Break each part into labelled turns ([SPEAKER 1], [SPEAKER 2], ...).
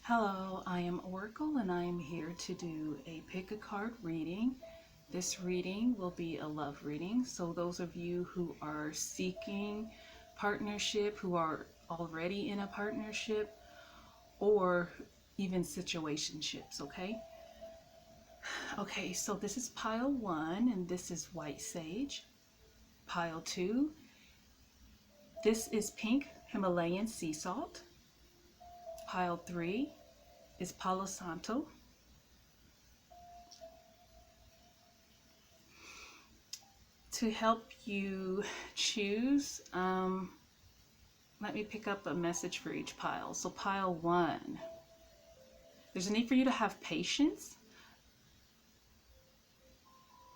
[SPEAKER 1] Hello, I am Oracle and I am here to do a pick a card reading. This reading will be a love reading. So those of you who are seeking partnership, who are already in a partnership, or even situationships, okay? Okay, so this is pile 1 and this is white sage. Pile 2, this is pink Himalayan sea salt. Pile 3 is Palo Santo. To help you choose, let me pick up a message for each pile. So pile 1, there's a need for you to have patience.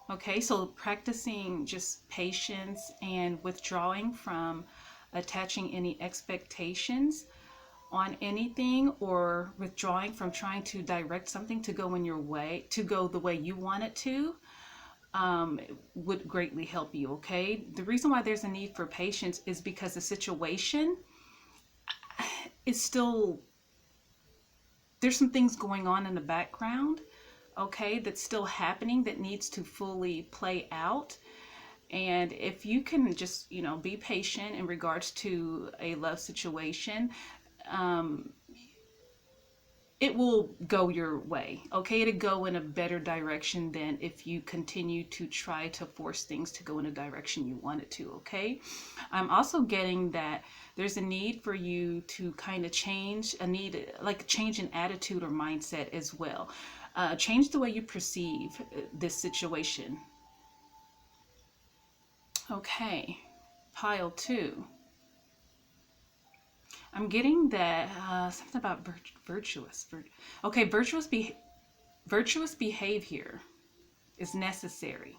[SPEAKER 1] Okay, so practicing just patience and withdrawing from attaching any expectations on anything, or withdrawing from trying to direct something to go in your way, to go the way you want it to. Would greatly help you. Okay, the reason why there's a need for patience is because the situation is still, there's some things going on in the background, okay, that's still happening that needs to fully play out. And if you can just, be patient in regards to a love situation, it will go your way, okay? It'll go in a better direction than if you continue to try to force things to go in a direction you want it to, okay? I'm also getting that there's a need for you to kind of change, change in attitude or mindset as well. Change the way you perceive this situation. Okay, pile 2. I'm getting that something about virtuous. Okay, virtuous behavior is necessary.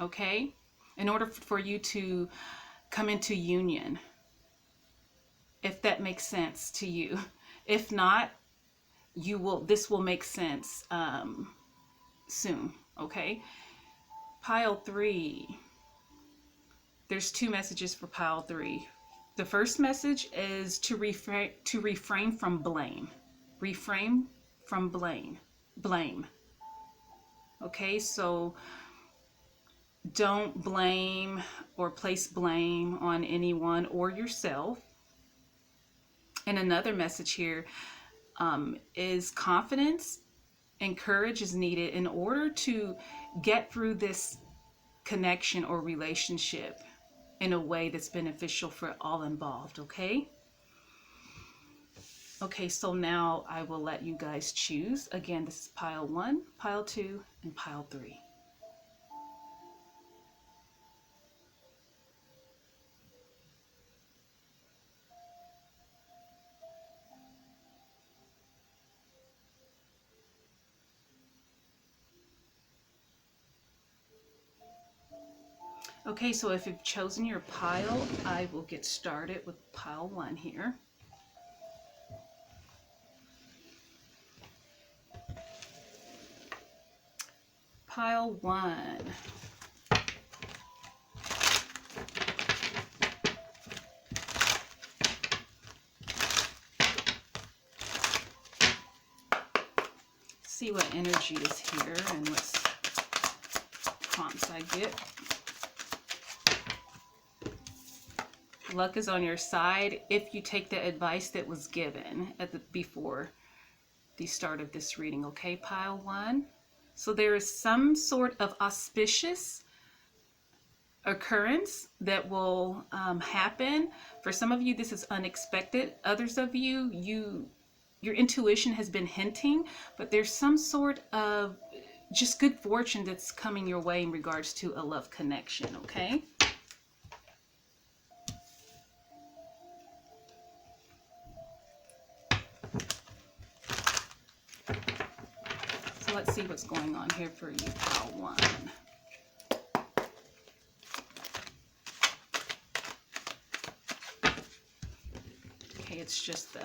[SPEAKER 1] Okay, in order for you to come into union, if that makes sense to you. If not, this will make sense soon. Okay, pile 3. There's 2 messages for pile 3. The first message is to refrain from blame. Refrain from blame. Okay, so don't blame or place blame on anyone or yourself. And another message here is confidence and courage is needed in order to get through this connection or relationship in a way that's beneficial for all involved, okay? Okay, so now I will let you guys choose. Again, this is pile 1, pile 2, and pile 3. Okay, so if you've chosen your pile, I will get started with pile 1 here. Pile 1. See what energy is here and what prompts I get. Luck is on your side if you take the advice that was given before the start of this reading, okay, pile 1? So there is some sort of auspicious occurrence that will happen. For some of you, this is unexpected. Others of you, your intuition has been hinting, but there's some sort of just good fortune that's coming your way in regards to a love connection, okay? So let's see what's going on here for you, pile 1. Okay, it's just the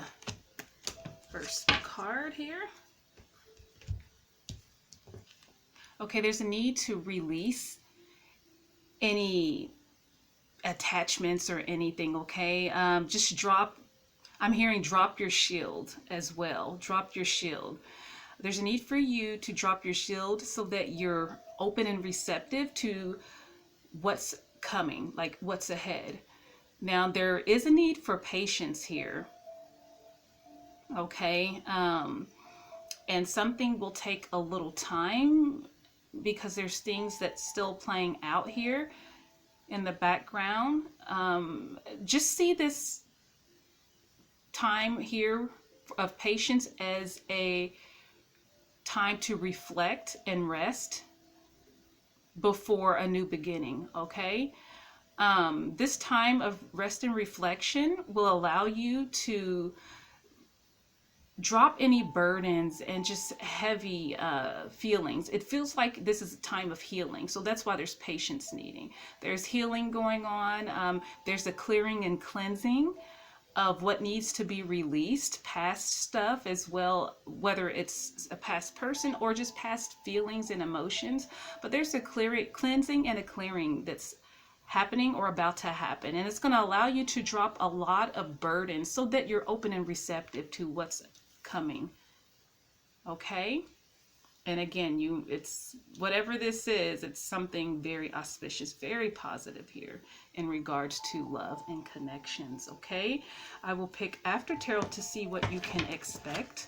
[SPEAKER 1] first card here. Okay, there's a need to release any attachments or anything, okay? Just drop. I'm hearing drop your shield as well. Drop your shield. There's a need for you to drop your shield so that you're open and receptive to what's coming, like what's ahead. Now, there is a need for patience here, okay? And something will take a little time because there's things that's still playing out here in the background. Just see this time here of patience as a time to reflect and rest before a new beginning, okay? This time of rest and reflection will allow you to drop any burdens and just heavy feelings. It feels like this is a time of healing. So that's why there's patience needing. There's healing going on. There's a clearing and cleansing of what needs to be released, past stuff as well, whether it's a past person or just past feelings and emotions. But there's a cleansing and a clearing that's happening or about to happen. And it's going to allow you to drop a lot of burdens so that you're open and receptive to what's coming. Okay? And again, it's whatever this is, it's something very auspicious, very positive here in regards to love and connections. Okay? I will pick after tarot to see what you can expect.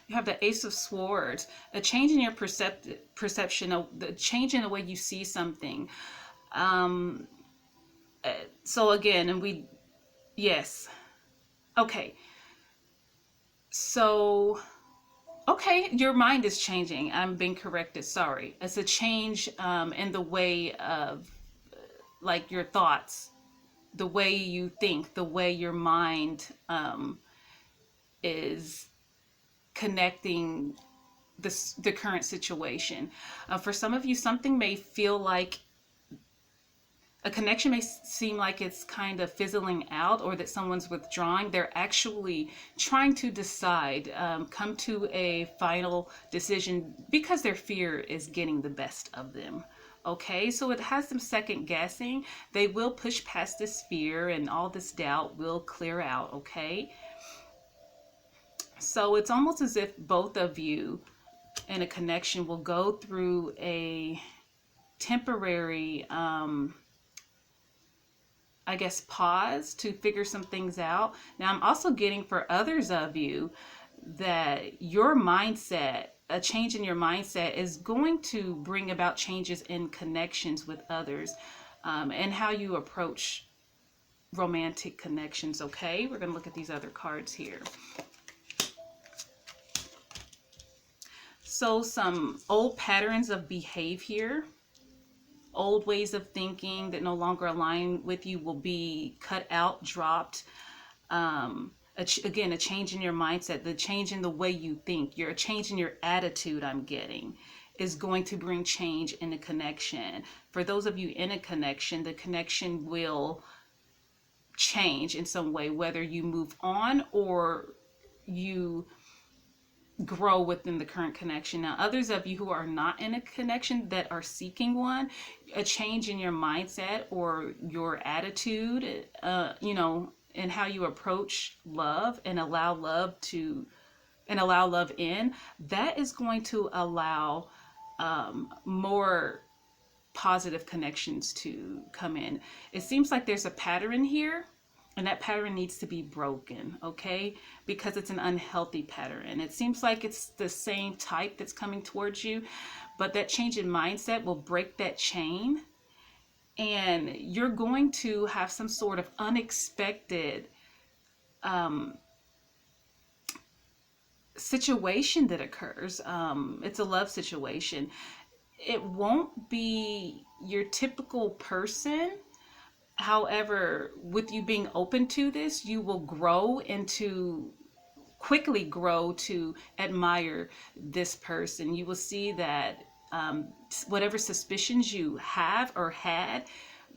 [SPEAKER 1] You have the Ace of Swords, a change in your perception, the change in the way you see something. So again, yes. Okay. So, okay, your mind is changing. I'm being corrected. Sorry. It's a change in the way of like your thoughts, the way you think, the way your mind is connecting the current situation. For some of you, something may feel like a connection may seem like it's kind of fizzling out or that someone's withdrawing. They're actually trying to decide, come to a final decision because their fear is getting the best of them. Okay, so it has them second guessing. They will push past this fear and all this doubt will clear out. Okay. So it's almost as if both of you in a connection will go through a temporary, I guess, pause to figure some things out. Now, I'm also getting for others of you that your mindset, a change in your mindset is going to bring about changes in connections with others and how you approach romantic connections. Okay, we're going to look at these other cards here. So some old patterns of behavior, old ways of thinking that no longer align with you will be cut out, dropped. Again, a change in your mindset, the change in the way you think, a change in your attitude I'm getting is going to bring change in a connection. For those of you in a connection, the connection will change in some way, whether you move on or you grow within the current connection. Now, others of you who are not in a connection that are seeking one, a change in your mindset or your attitude, and how you approach love and allow love in, that is going to allow more positive connections to come in. It seems like there's a pattern here. And that pattern needs to be broken, okay? Because it's an unhealthy pattern. And it seems like it's the same type that's coming towards you, but that change in mindset will break that chain. And you're going to have some sort of unexpected situation that occurs. It's a love situation. It won't be your typical person. However, with you being open to this, you will quickly grow to admire this person. You will see that whatever suspicions you have or had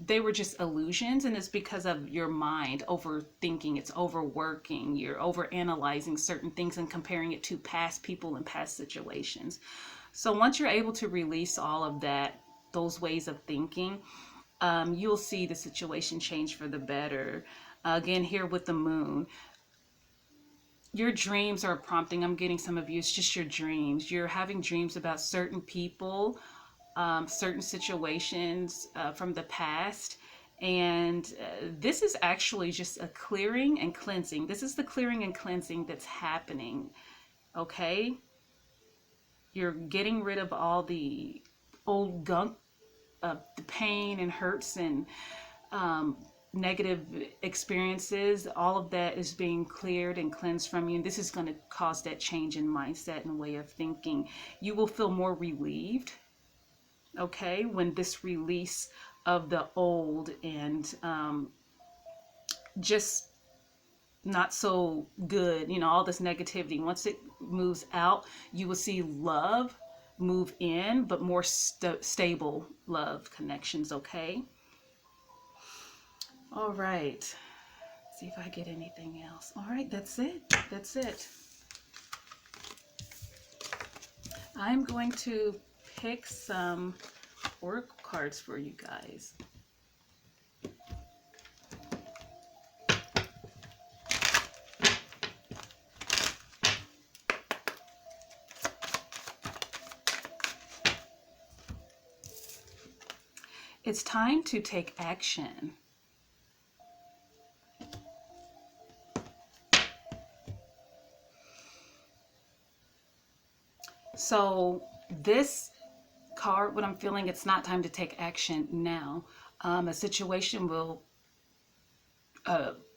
[SPEAKER 1] they were just illusions, and it's because of your mind overthinking, it's overworking, you're overanalyzing certain things and comparing it to past people and past situations. So once you're able to release all of that, those ways of thinking, you'll see the situation change for the better. Again, here with the moon, your dreams are prompting. I'm getting some of you, it's just your dreams. You're having dreams about certain people, certain situations from the past. And this is actually just a clearing and cleansing. This is the clearing and cleansing that's happening. Okay? You're getting rid of all the old gunk, the pain and hurts and negative experiences. All of that is being cleared and cleansed from you. And this is going to cause that change in mindset and way of thinking. You will feel more relieved, okay, when this release of the old and just not so good, all this negativity, once it moves out, you will see love move in, but more stable love connections, okay? All right. Let's see if I get anything else. All right, that's it. That's it. I'm going to pick some oracle cards for you guys. It's time to take action. So this card, what I'm feeling, it's not time to take action now. A situation will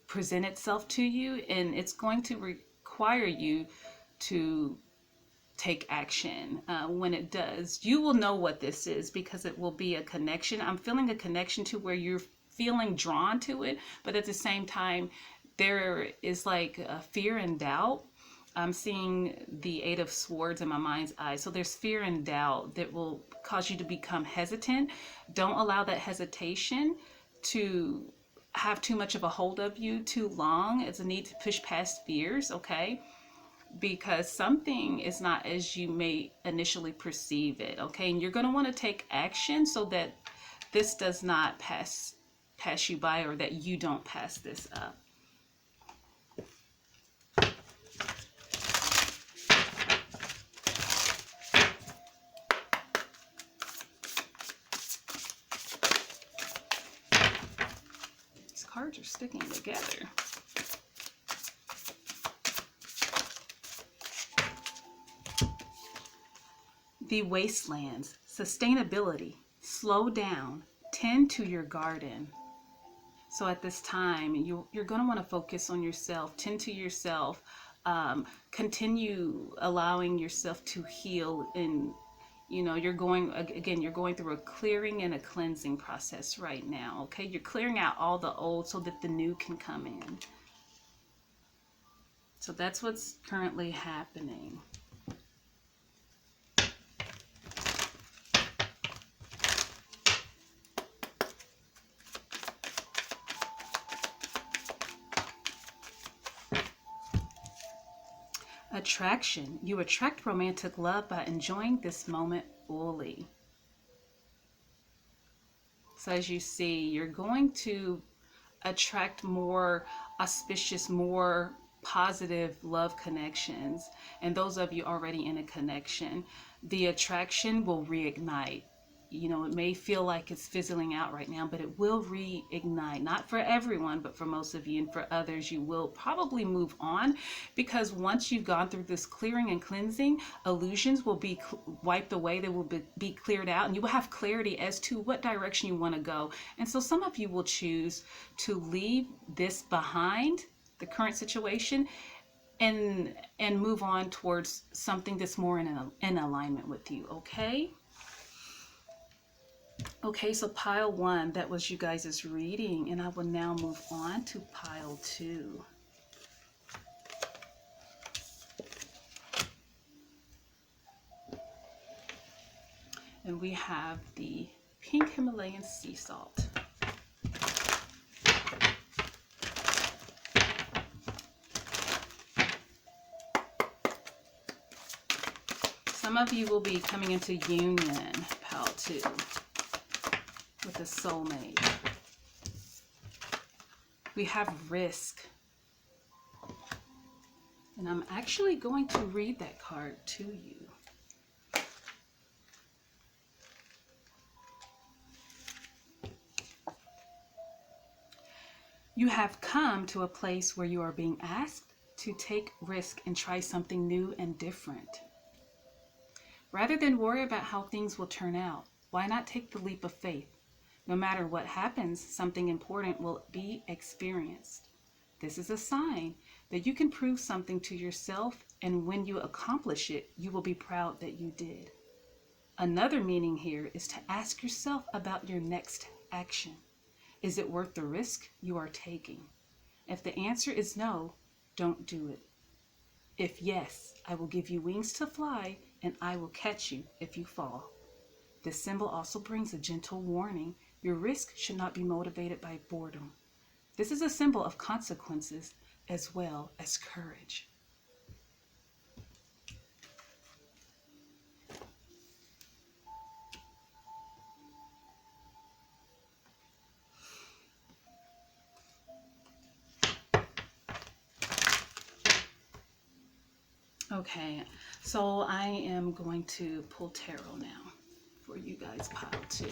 [SPEAKER 1] present itself to you, and it's going to require you to take action. When it does, you will know what this is because it will be a connection. I'm feeling a connection to where you're feeling drawn to it, but at the same time, there is like a fear and doubt. I'm seeing the Eight of Swords in my mind's eye. So there's fear and doubt that will cause you to become hesitant. Don't allow that hesitation to have too much of a hold of you too long. It's a need to push past fears, okay? Because something is not as you may initially perceive it, okay? And you're going to want to take action so that this does not pass you by, or that you don't pass this up. These cards are sticking together. The wastelands, sustainability, slow down, tend to your garden. So at this time, you're going to want to focus on yourself, tend to yourself, continue allowing yourself to heal. And you're going through a clearing and a cleansing process right now, okay? You're clearing out all the old so that the new can come in. So that's what's currently happening. Attraction. You attract romantic love by enjoying this moment fully. So as you see, you're going to attract more auspicious, more positive love connections. And those of you already in a connection, the attraction will reignite. It may feel like it's fizzling out right now, but it will reignite. Not for everyone, but for most of you. And for others, you will probably move on, because once you've gone through this clearing and cleansing, illusions will be wiped away. They will be cleared out, and you will have clarity as to what direction you want to go. And so some of you will choose to leave this behind, the current situation, and move on towards something that's more in alignment with you, okay? Okay, so pile 1, that was you guys' reading, and I will now move on to pile 2. And we have the pink Himalayan sea salt. Some of you will be coming into union, pile 2, with a soulmate. We have risk. And I'm actually going to read that card to you. You have come to a place where you are being asked to take risk and try something new and different. Rather than worry about how things will turn out, why not take the leap of faith? No matter what happens, something important will be experienced. This is a sign that you can prove something to yourself, and when you accomplish it, you will be proud that you did. Another meaning here is to ask yourself about your next action. Is it worth the risk you are taking? If the answer is no, don't do it. If yes, I will give you wings to fly, and I will catch you if you fall. This symbol also brings a gentle warning. Your risk should not be motivated by boredom. This is a symbol of consequences as well as courage. Okay, so I am going to pull tarot now for you guys, pile 2.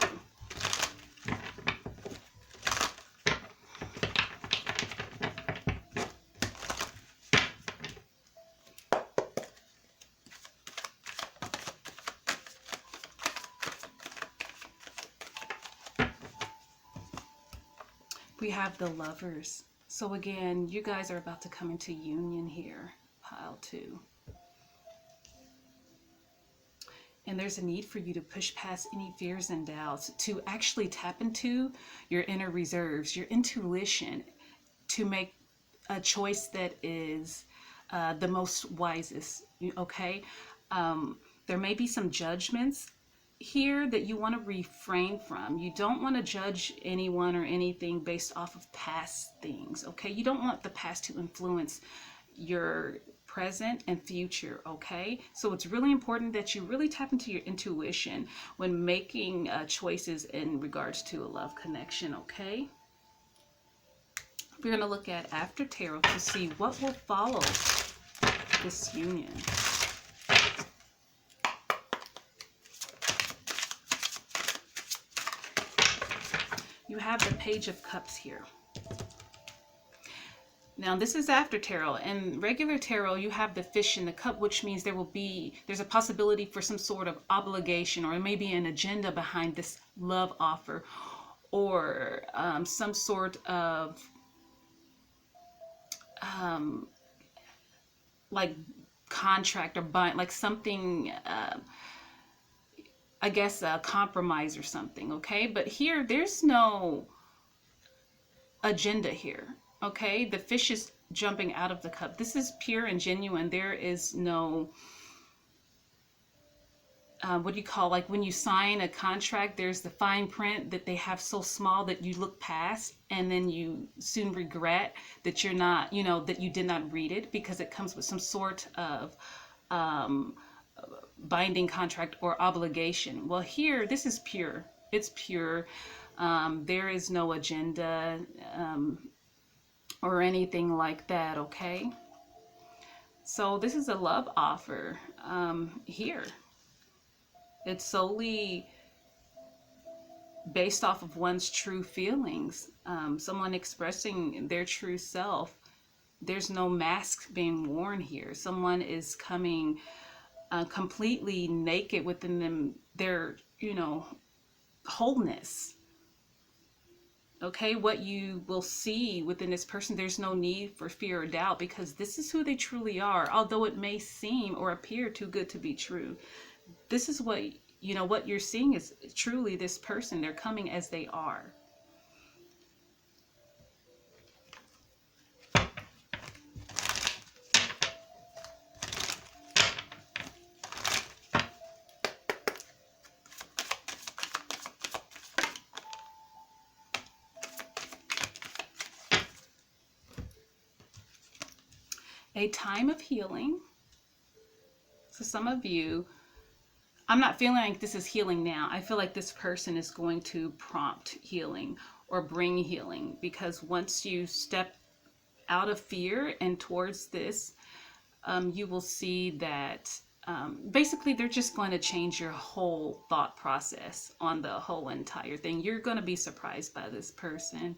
[SPEAKER 1] We have the Lovers. So again, you guys are about to come into union here, pile 2. And there's a need for you to push past any fears and doubts, to actually tap into your inner reserves, your intuition, to make a choice that is the most wisest, okay? There may be some judgments here that you want to refrain from. You don't want to judge anyone or anything based off of past things, okay? You don't want the past to influence your present and future, okay? So it's really important that you really tap into your intuition when making choices in regards to a love connection, okay? We're going to look at After Tarot to see what will follow this union. You have the Page of Cups here. Now this is After Tarot. In regular tarot, you have the Fish in the Cup, which means there's a possibility for some sort of obligation, or maybe an agenda behind this love offer, or some sort of like contract or bind, like something, I guess a compromise or something, okay? But here, there's no agenda here. Okay, the fish is jumping out of the cup. This is pure and genuine. There is no, what do you call, like when you sign a contract, there's the fine print that they have so small that you look past, and then you soon regret that you're not, that you did not read it, because it comes with some sort of binding contract or obligation. Well, here, this is pure. It's pure. There is no agenda. Or anything like that, okay? So this is a love offer here. It's solely based off of one's true feelings, someone expressing their true self. There's no mask being worn here. Someone is coming completely naked within them, their, wholeness. Okay, what you will see within this person, there's no need for fear or doubt, because this is who they truly are, although it may seem or appear too good to be true. This is what, what you're seeing is truly this person. They're coming as they are. A time of healing. So some of you I'm not feeling like this is healing now. I feel like this person is going to prompt healing or bring healing, because once you step out of fear and towards this, you will see that basically they're just going to change your whole thought process on the whole entire thing. You're going to be surprised by this person,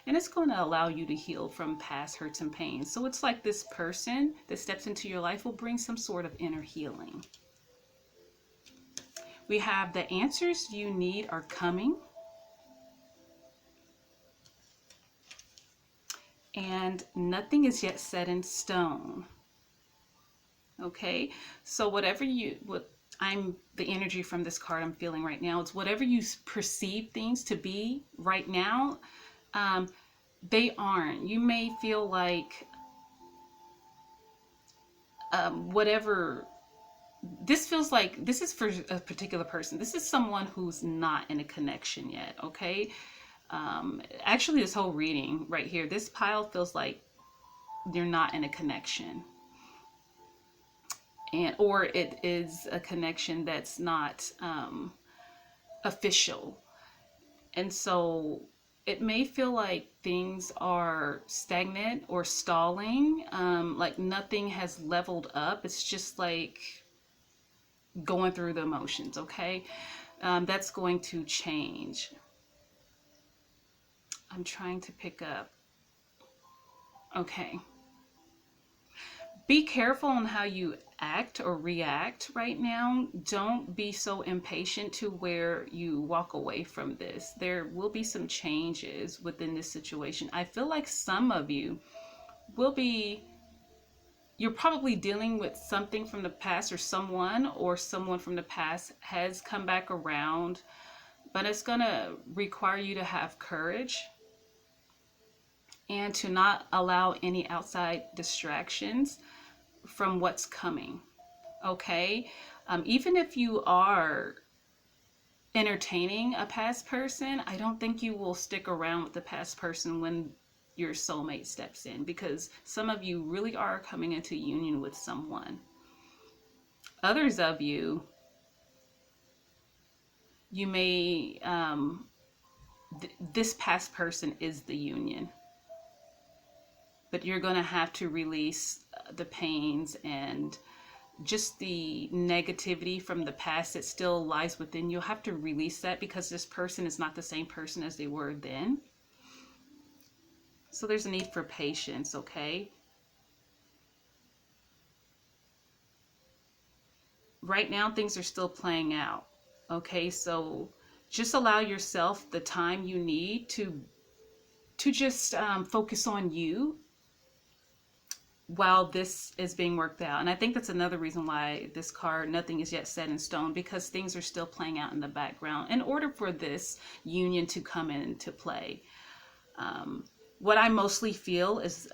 [SPEAKER 1] and it's going to allow you to heal from past hurts and pains. So it's like this person that steps into your life will bring some sort of inner healing. We have the answers you need are coming. And nothing is yet set in stone. Okay, so I'm the energy from this card I'm feeling right now. It's whatever you perceive things to be right now, they aren't. You may feel like whatever. This feels like this is for a particular person. This is someone who's not in a connection yet. Okay, actually, this whole reading right here, this pile feels like you're not in a connection. And or it is a connection that's not official, and so it may feel like things are stagnant or stalling, like nothing has leveled up. It's just like going through the emotions. Okay, that's going to change. I'm trying to pick up. Okay, be careful on how you act or react right now. Don't be so impatient to where you walk away from this. There will be some changes within this situation. I feel like some of you you're probably dealing with something from the past, or someone from the past has come back around, but it's going to require you to have courage and to not allow any outside distractions from what's coming. Okay, even if you are entertaining a past person, I don't think you will stick around with the past person when your soulmate steps in, because some of you really are coming into union with someone. Others of you, you may this past person is the union, but you're going to have to release the pains and just the negativity from the past that still lies within. You'll have to release that, because this person is not the same person as they were then. So there's a need for patience. Okay, right now things are still playing out. Okay, so just allow yourself the time you need to just focus on you while this is being worked out. And I think that's another reason why this card, nothing is yet set in stone, because things are still playing out in the background in order for this union to come into play. What I mostly feel is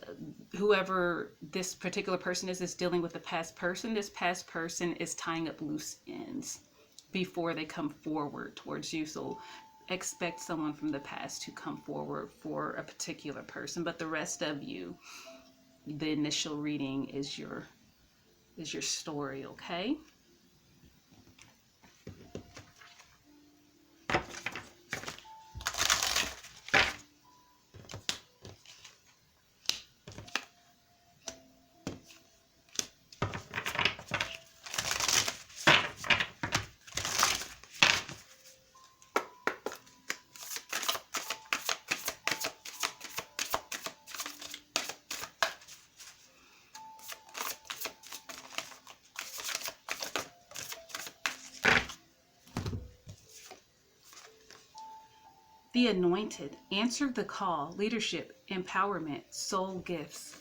[SPEAKER 1] whoever this particular person is dealing with the past person. This past person is tying up loose ends before they come forward towards you. So expect someone from the past to come forward for a particular person, but the rest of you, the initial reading is your story. Okay, the anointed, answer the call, leadership, empowerment, soul gifts.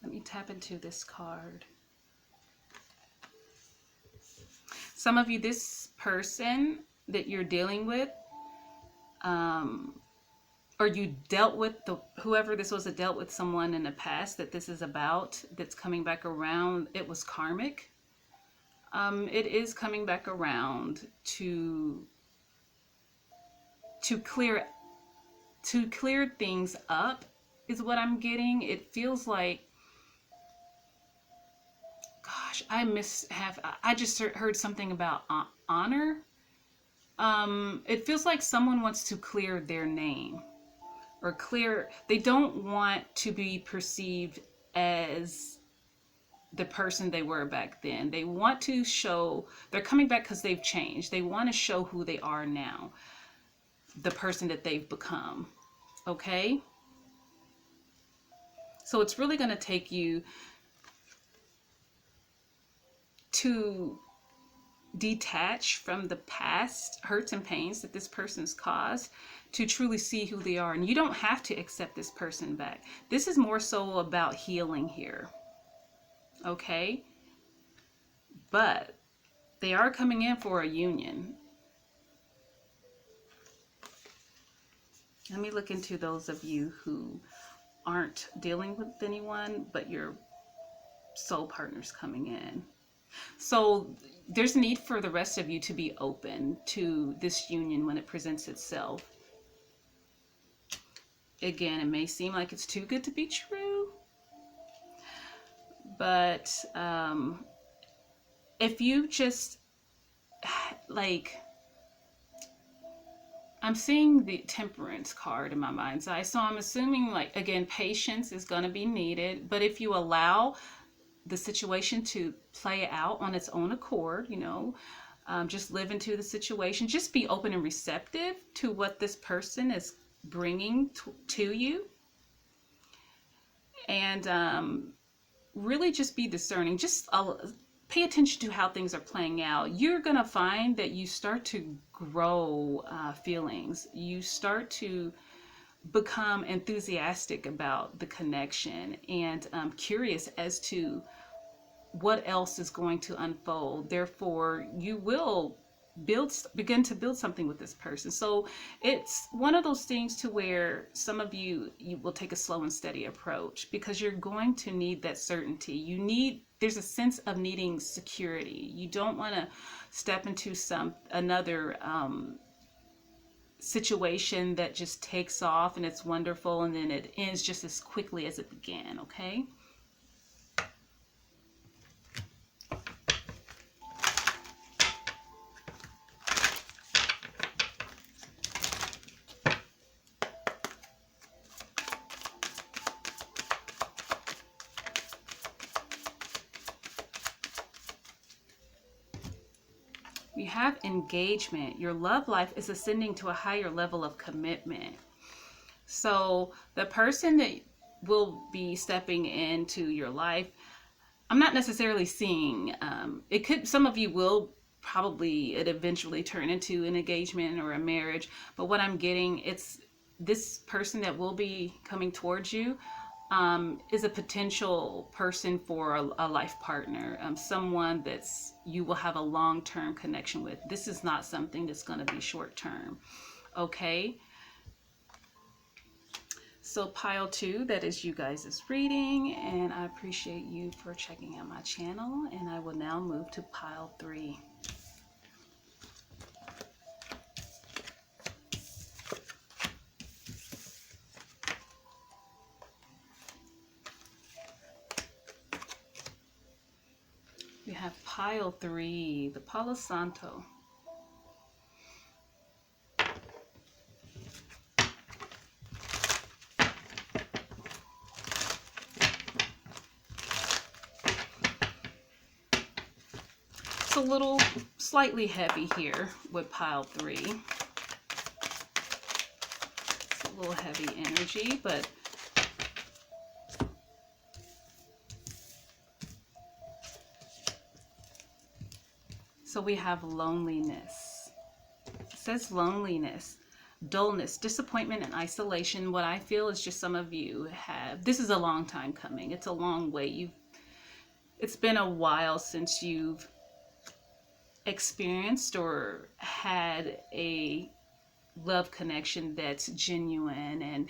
[SPEAKER 1] Let me tap into this card. Some of you, this person that you're dealing with, or you dealt with whoever this was that dealt with someone in the past that this is about, that's coming back around. It was karmic. It is coming back around to clear things up, is what I'm getting. It feels like, gosh, gosh, I just heard something about honor. It feels like someone wants to clear their name, or they don't want to be perceived as the person they were back then. They want to show they're coming back because they've changed. They want to show who they are now, the person that they've become. Okay? So it's really going to take you to detach from the past hurts and pains that this person's caused to truly see who they are. And you don't have to accept this person back. This is more so about healing here. Okay? But they are coming in for a union. Let me look into those of you who aren't dealing with anyone, but your soul partner's coming in. So there's a need for the rest of you to be open to this union when it presents itself. Again, it may seem like it's too good to be true, but if you just, like, I'm seeing the Temperance card in my mind's eye, so I'm assuming, like, again, patience is going to be needed, but if you allow the situation to play out on its own accord, just live into the situation, just be open and receptive to what this person is bringing to you, and really just be discerning. Just pay attention to how things are playing out. You're gonna find that you start to grow feelings. You start to become enthusiastic about the connection, and curious as to what else is going to unfold. Therefore, you will begin to build something with this person. So it's one of those things to where some of you will take a slow and steady approach, because you're going to need that certainty. There's a sense of needing security. You don't want to step into another situation that just takes off and it's wonderful and then it ends just as quickly as it began. Okay? We have engagement. Your love life is ascending to a higher level of commitment. So the person that will be stepping into your life, I'm not necessarily seeing, some of you will probably, it eventually turn into an engagement or a marriage, but what I'm getting, it's this person that will be coming towards you is a potential person for a life partner, someone you will have a long-term connection with. This is not something that's going to be short-term. Okay? So pile 2, that is you guys' reading, and I appreciate you for checking out my channel, and I will now move to pile 3. We have pile 3, the Palo Santo. It's a little slightly heavy here with pile 3. It's a little heavy energy, but so we have loneliness. It says loneliness, dullness, disappointment, and isolation. What I feel is just some of you have, this is a long time coming. It's a long way. It's been a while since you've experienced or had a love connection that's genuine and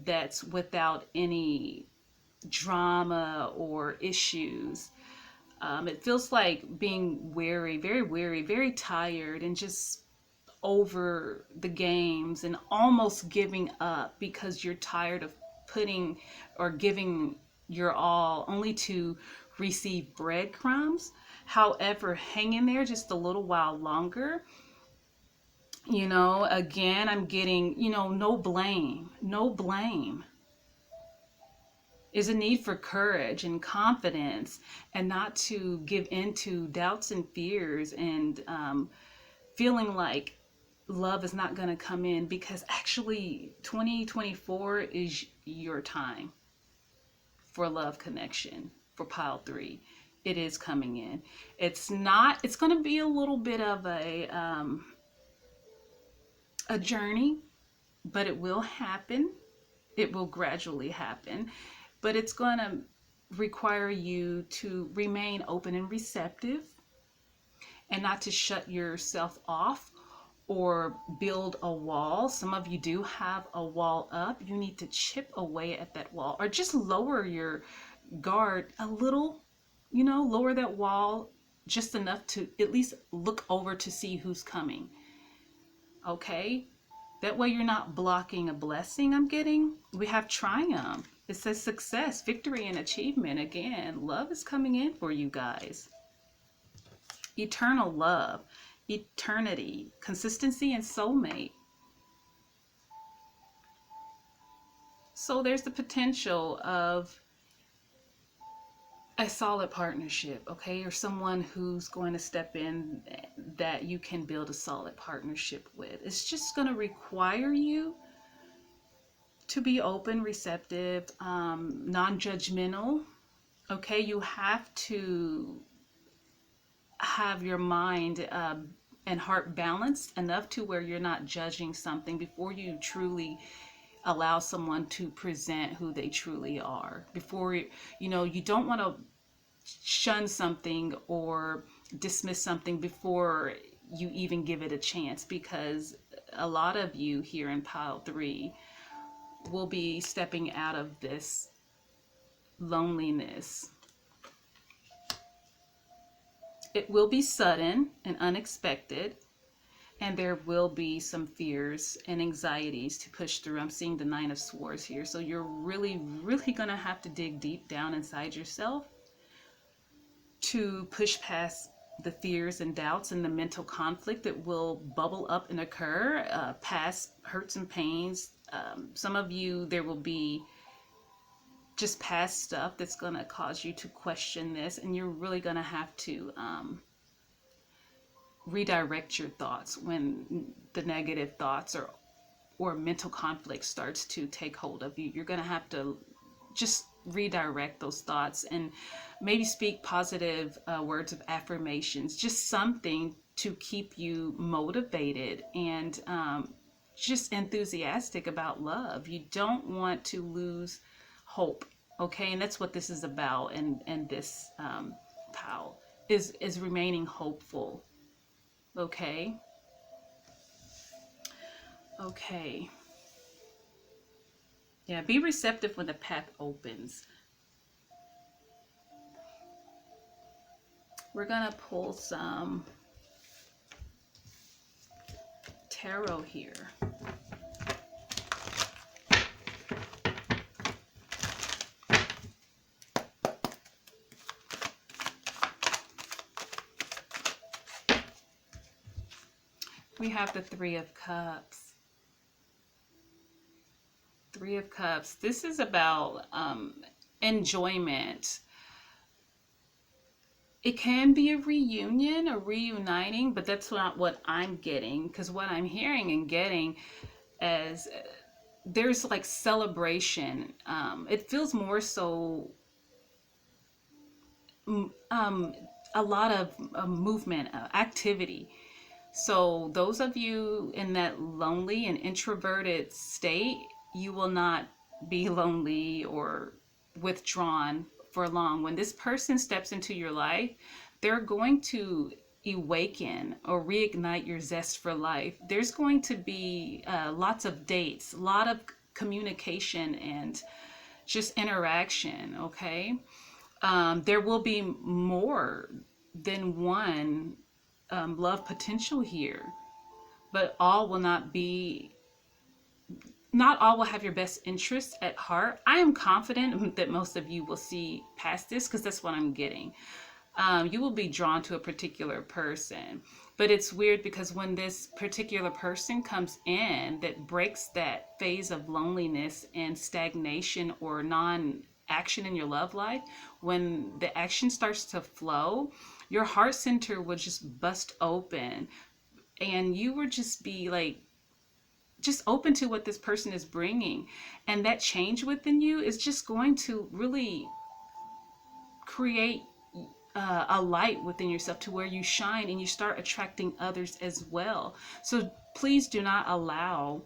[SPEAKER 1] that's without any drama or issues. It feels like being weary, very tired, and just over the games and almost giving up because you're tired of putting or giving your all only to receive breadcrumbs. However, hang in there just a little while longer. Again, I'm getting, no blame. No blame. Is a need for courage and confidence, and not to give in to doubts and fears, and feeling like love is not going to come in, because actually 2024 is your time for love connection for pile 3. It is coming in. It's going to be a little bit of a journey, but it will happen. It will gradually happen, but it's going to require you to remain open and receptive, and not to shut yourself off or build a wall. Some of you do have a wall up. You need to chip away at that wall, or just lower your guard a little, lower that wall just enough to at least look over to see who's coming. Okay? That way you're not blocking a blessing. I'm getting, we have triumph. It says success, victory, and achievement. Again, love is coming in for you guys. Eternal love, eternity, consistency, and soulmate. So there's the potential of a solid partnership, okay? Or someone who's going to step in that you can build a solid partnership with. It's just going to require you to be open, receptive, non-judgmental, okay? You have to have your mind and heart balanced enough to where you're not judging something before you truly allow someone to present who they truly are. Before, you don't want to shun something or dismiss something before you even give it a chance, because a lot of you here in pile 3 will be stepping out of this loneliness. It will be sudden and unexpected, and there will be some fears and anxieties to push through. I'm seeing the 9 of Swords here. So you're really, really going to have to dig deep down inside yourself to push past the fears and doubts and the mental conflict that will bubble up and occur, past hurts and pains. Some of you, there will be just past stuff that's going to cause you to question this, and you're really going to have to redirect your thoughts when the negative thoughts or mental conflict starts to take hold of you. You're going to have to just redirect those thoughts and maybe speak positive words of affirmations, just something to keep you motivated and just enthusiastic about love. You don't want to lose hope, okay? And that's what this is about, and this pile is remaining hopeful, okay? Okay. Yeah, be receptive when the path opens. We're gonna pull some tarot here. We have the 3 of Cups. 3 of Cups. This is about enjoyment. It can be a reunion, a reuniting, but that's not what I'm getting, because what I'm hearing and getting is there's like celebration. It feels more so a lot of movement, activity. So those of you in that lonely and introverted state, you will not be lonely or withdrawn for long. When this person steps into your life, they're going to awaken or reignite your zest for life. There's going to be lots of dates, a lot of communication and just interaction, okay? There will be more than one love potential here, but all will not be not all will have your best interests at heart. I am confident that most of you will see past this because that's what I'm getting. You will be drawn to a particular person. But it's weird because when this particular person comes in that breaks that phase of loneliness and stagnation or non action in your love life, when the action starts to flow, your heart center will just bust open and you will just be like, just open to what this person is bringing. And that change within you is just going to really create a light within yourself to where you shine and you start attracting others as well. So please do not allow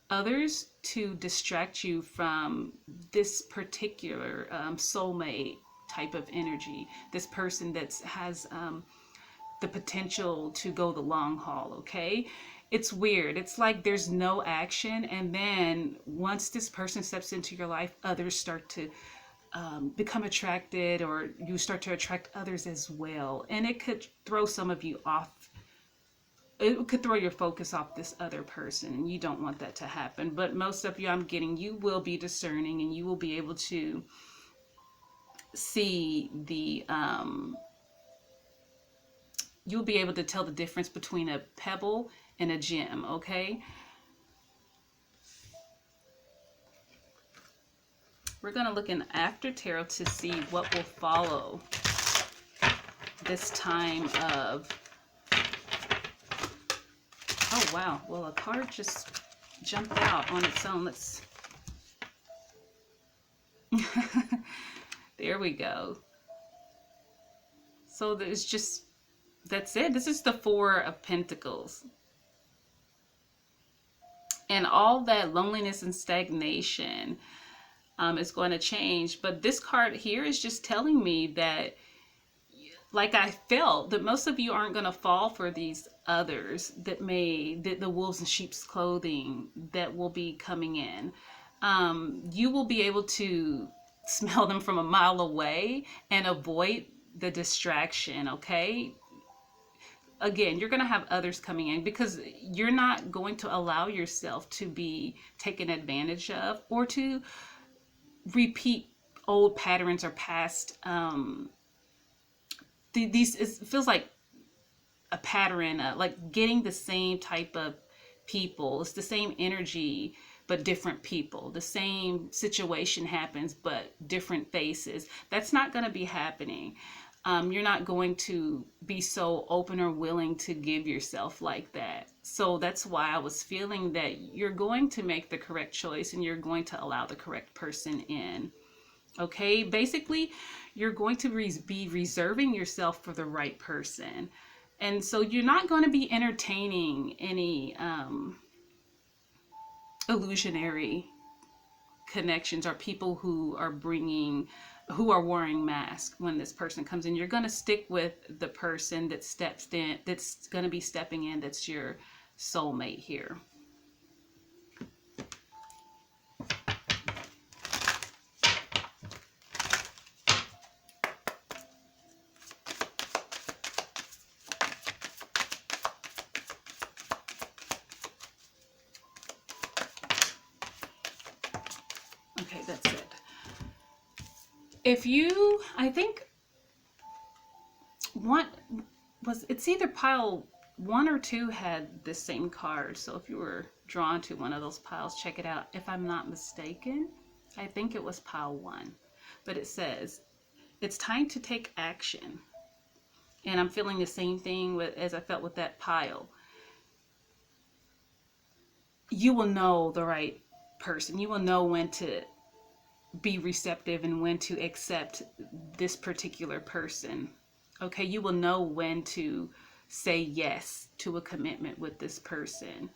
[SPEAKER 1] others to distract you from this particular soulmate type of energy, this person that has the potential to go the long haul, okay? It's weird. It's like there's no action, and then once this person steps into your life, others start to become attracted, or you start to attract others as well. And it could throw some of you off. It could throw your focus off this other person, and you don't want that to happen. But most of you, I'm getting, you will be discerning and you will be able to see the, you'll be able to tell the difference between a pebble and a gem, okay? We're going to look in After Tarot to see what will follow this time of... Oh, wow. Well, a card just jumped out on its own. Let's... There we go. So there's just... That's it. This is the Four of Pentacles. And all that loneliness and stagnation is going to change. But this card here is just telling me that, like I felt, that most of you aren't going to fall for these others that the wolves in sheep's clothing that will be coming in. You will be able to smell them from a mile away and avoid the distraction, okay? Again, you're going to have others coming in because you're not going to allow yourself to be taken advantage of or to repeat old patterns or past these. It feels like a pattern, like getting the same type of people. It's the same energy but different people. The same situation happens but different faces. That's not going to be happening. You're not going to be so open or willing to give yourself like that. So that's why I was feeling that you're going to make the correct choice and you're going to allow the correct person in. Okay, basically, you're going to be reserving yourself for the right person. And so you're not going to be entertaining any illusionary connections or people who are wearing masks when this person comes in. You're going to stick with the person that steps in, that's going to be stepping in, that's your soulmate here. Okay, that's it. If you, I think, it's either pile 1 or 2 had the same card. So if you were drawn to one of those piles, check it out. If I'm not mistaken, I think it was pile 1. But it says, it's time to take action. And I'm feeling the same thing as I felt with that pile. You will know the right person. You will know when to be receptive and when to accept this particular person. Okay, you will know when to say yes to a commitment with this person.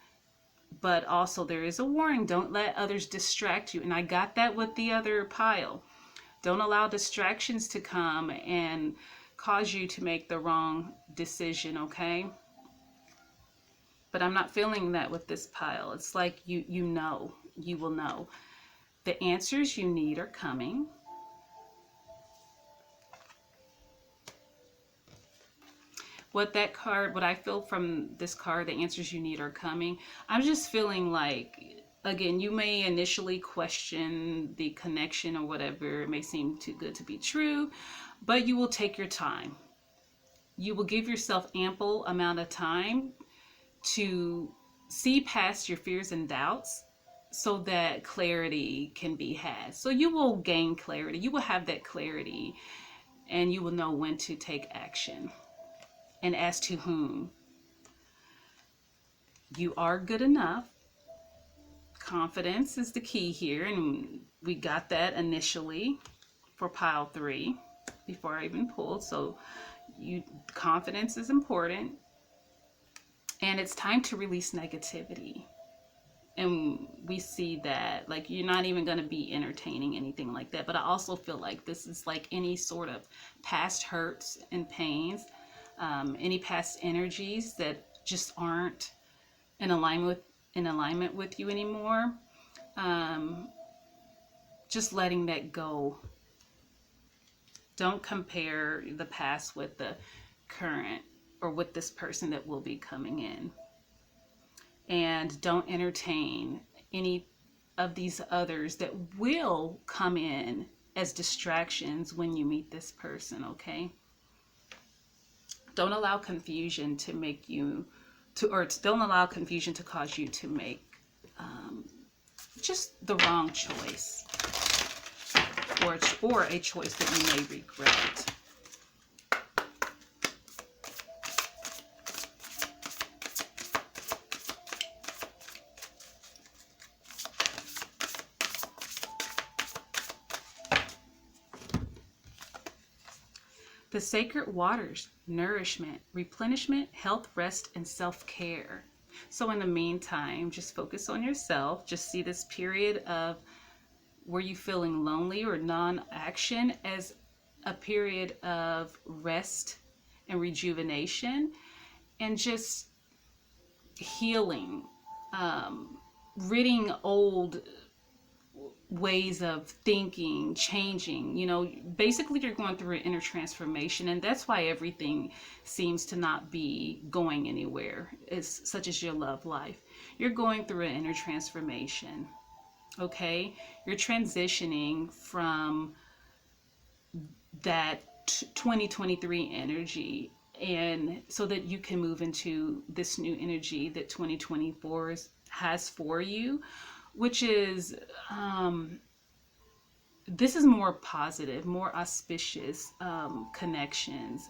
[SPEAKER 1] But also there is a warning. Don't let others distract you. And I got that with the other pile. Don't allow distractions to come and cause you to make the wrong decision, okay? But I'm not feeling that with this pile. It's like you will know. The answers you need are coming. What I feel from this card, the answers you need are coming. I'm just feeling like again, you may initially question the connection or whatever. It may seem too good to be true, but you will take your time. You will give yourself ample amount of time to see past your fears and doubts so that clarity can be had. So you will gain clarity. You will have that clarity and you will know when to take action and as to whom. You are good enough. Confidence is the key here, and we got that initially for pile 3 before I even pulled. So confidence is important, and it's time to release negativity. And we see that, like, you're not even going to be entertaining anything like that. But I also feel like this is like any sort of past hurts and pains, any past energies that just aren't in alignment with you anymore. Just letting that go. Don't compare the past with the current or with this person that will be coming in. And don't entertain any of these others that will come in as distractions when you meet this person, okay? Don't allow confusion to make you don't allow confusion to cause you to make just the wrong choice, or a choice that you may regret. The sacred waters, nourishment, replenishment, health, rest, and self-care. So in the meantime, just focus on yourself. Just see this period of were you feeling lonely or non-action as a period of rest and rejuvenation and just healing, ridding old ways of thinking, changing. Basically you're going through an inner transformation, and that's why everything seems to not be going anywhere, such as your love life. You're going through an inner transformation. Okay, you're transitioning from that 2023 energy, and so that you can move into this new energy that 2024 has for you, which is this is more positive, more auspicious connections,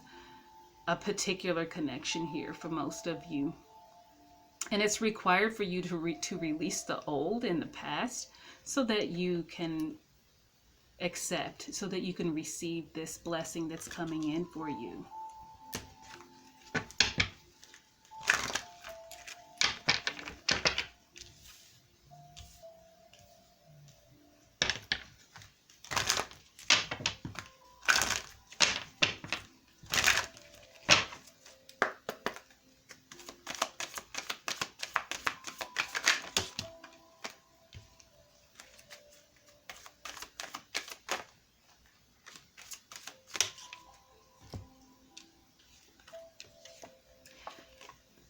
[SPEAKER 1] a particular connection here for most of you. And it's required for you to release the old in the past so that you can accept, so that you can receive this blessing that's coming in for you.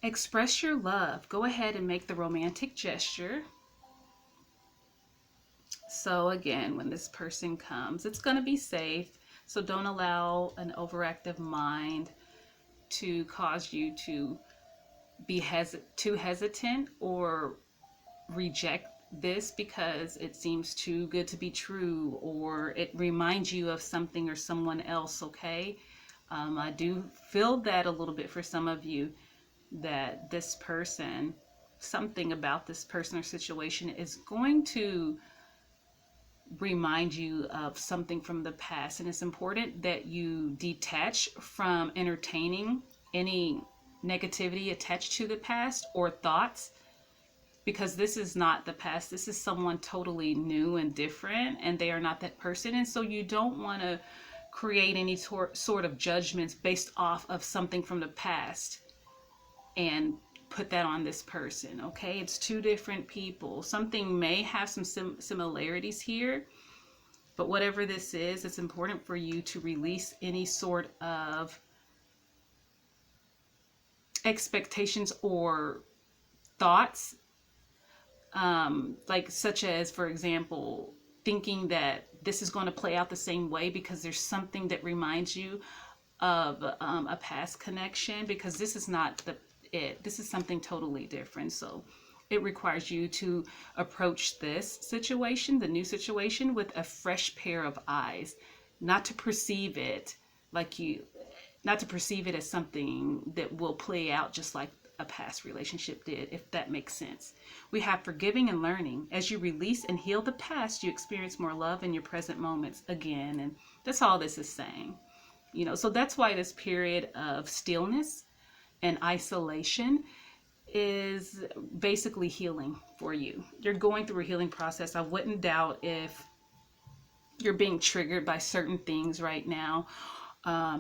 [SPEAKER 1] Express your love. Go ahead and make the romantic gesture. So again, when this person comes, it's going to be safe. So don't allow an overactive mind to cause you to be too hesitant or reject this because it seems too good to be true, or it reminds you of something or someone else, okay? I do feel that a little bit for some of you, that this person, something about this person or situation is going to remind you of something from the past. And it's important that you detach from entertaining any negativity attached to the past or thoughts, because this is not the past. This is someone totally new and different, and they are not that person. And so you don't want to create any sort of judgments based off of something from the past and put that on this person, okay? It's two different people. Something may have some similarities here, but whatever this is, it's important for you to release any sort of expectations or thoughts like such as, for example, thinking that this is going to play out the same way because there's something that reminds you of a past connection, because this is not this is something totally different. So it requires you to approach this situation, the new situation, with a fresh pair of eyes, not to perceive it like you not to perceive it as something that will play out just like a past relationship did, if that makes sense. We have forgiving and learning. As you release and heal the past, you experience more love in your present moments again. And that's all this is saying. So that's why this period of stillness and isolation is basically healing for you. You're going through a healing process. I wouldn't doubt if you're being triggered by certain things right now.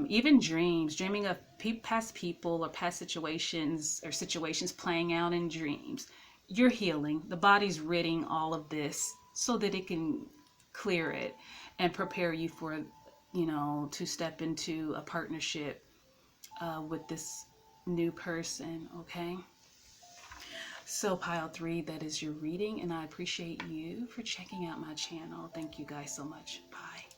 [SPEAKER 1] Even dreaming of past people or past situations playing out in dreams. You're healing. The body's ridding all of this so that it can clear it and prepare you for, to step into a partnership with this new person. Okay. So pile 3, that is your reading, and I appreciate you for checking out my channel. Thank you guys so much. Bye.